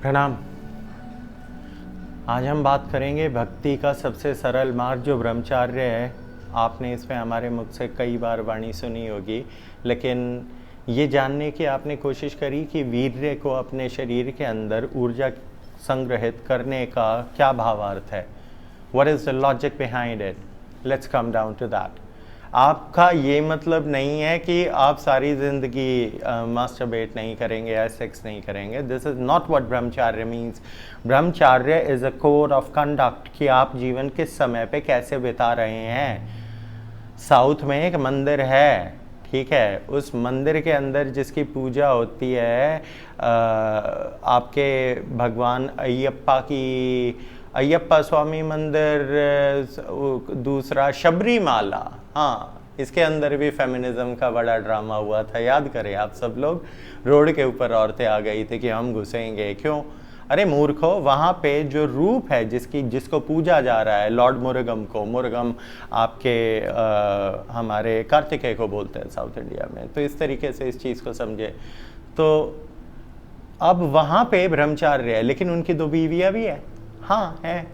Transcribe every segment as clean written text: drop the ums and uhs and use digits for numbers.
प्रणाम। आज हम बात करेंगे भक्ति का सबसे सरल मार्ग जो ब्रह्मचर्य है। आपने इसमें हमारे मुख से कई बार वाणी सुनी होगी, लेकिन ये जानने की आपने कोशिश करी कि वीर्य को अपने शरीर के अंदर ऊर्जा संग्रहित करने का क्या भावार्थ है। What is the logic behind it? Let's come down to that. आपका ये मतलब नहीं है कि आप सारी ज़िंदगी मास्टरबेट नहीं करेंगे या सेक्स नहीं करेंगे। दिस इज़ नॉट व्हाट ब्रह्मचर्य मीन्स। ब्रह्मचर्य is a code of conduct कि आप जीवन किस समय पे कैसे बिता रहे हैं। साउथ में एक मंदिर है, ठीक है, उस मंदिर के अंदर जिसकी पूजा होती है आपके भगवान अयप्पा स्वामी मंदिर, दूसरा शबरीमाला। हाँ, इसके अंदर भी फेमिनिज्म का बड़ा ड्रामा हुआ था, याद करें आप सब लोग। रोड के ऊपर औरतें आ गई थी कि हम घुसेंगे। क्यों? अरे मूर्खो, वहाँ पे जो रूप है जिसको पूजा जा रहा है, लॉर्ड मुरुगम को, मुरुगम आपके हमारे कार्तिकेय को बोलते हैं साउथ इंडिया में, तो इस तरीके से इस चीज़ को समझे। तो अब वहाँ पे ब्रह्मचार्य है, लेकिन उनकी दो बीवियाँ भी है। हाँ है,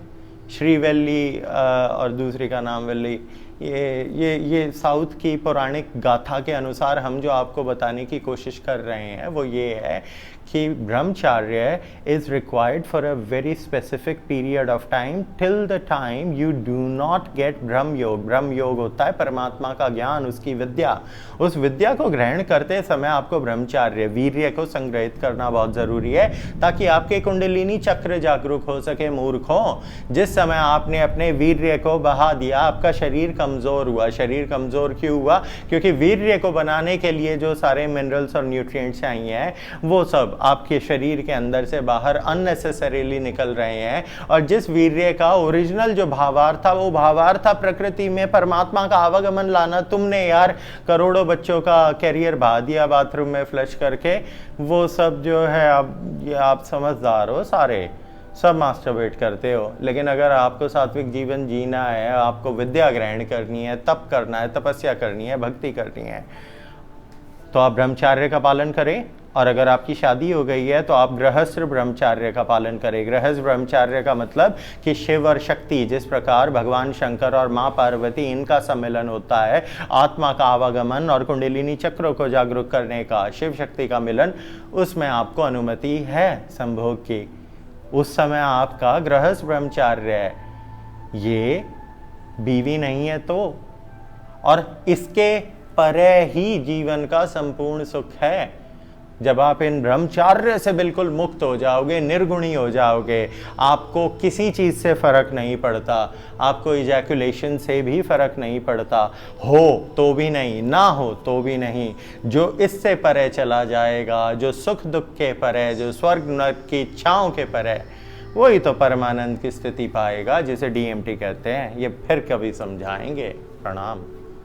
श्रीवल्ली और दूसरी का नाम वल्ली। ये साउथ की पौराणिक गाथा के अनुसार हम जो आपको बताने की कोशिश कर रहे हैं वो ये है कि ब्रह्मचर्य is required for a very specific period of time till the time you do not gate ब्रह्म योग। ब्रह्म योग होता है परमात्मा का ज्ञान, उसकी विद्या। उस विद्या को ग्रहण करते समय आपको ब्रह्मचर्य, वीर्य को संग्रहित करना बहुत ज़रूरी है, ताकि आपके कुंडलिनी चक्र जागरूक हो सके। मूर्खों, जिस समय आपने अपने वीर्य को बहा दिया, आपका शरीर कमज़ोर हुआ। शरीर कमज़ोर क्यों हुआ? क्योंकि वीर्य को बनाने के लिए जो सारे मिनरल्स और न्यूट्रिएंट्स चाहिए हैं वो सब आपके शरीर के अंदर से बाहर अननेसेसरीली निकल रहे हैं। और जिस वीर्य का ओरिजिनल जो भावार्थ था, वो भावार्थ था प्रकृति में परमात्मा का आवागमन लाना। तुमने यार करोड़ों बच्चों का कैरियर बहा दिया बाथरूम में फ्लश करके। वो सब जो है, आप समझदार हो, सारे सब मास्टरबेट करते हो। लेकिन अगर आपको सात्विक जीवन जीना है, आपको विद्या ग्रहण करनी है, तप करना है, तपस्या करनी है, भक्ति करनी है, तो आप ब्रह्मचर्य का पालन करें। और अगर आपकी शादी हो गई है तो आप गृहस्थ ब्रह्मचर्य का पालन करें। गृहस्थ ब्रह्मचर्य का मतलब कि शिव और शक्ति, जिस प्रकार भगवान शंकर और माँ पार्वती, इनका सम्मेलन होता है, आत्मा का आवागमन और कुंडलिनी चक्रों को जागरूक करने का, शिव शक्ति का मिलन, उसमें आपको अनुमति है संभोग की। उस समय आपका गृहस्थ ब्रह्मचर्य है। ये बीवी नहीं है तो, और इसके परे ही जीवन का संपूर्ण सुख है। जब आप इन ब्रह्मचर्य से बिल्कुल मुक्त हो जाओगे, निर्गुणी हो जाओगे, आपको किसी चीज़ से फ़र्क नहीं पड़ता, आपको इजैकुलेशन से भी फ़र्क नहीं पड़ता, हो तो भी नहीं, ना हो तो भी नहीं। जो इससे परे चला जाएगा, जो सुख दुख के परे, जो स्वर्ग नरक की इच्छाओं के परे, वही तो परमानंद की स्थिति पाएगा, जिसे DMT कहते हैं। ये फिर कभी समझाएंगे। प्रणाम।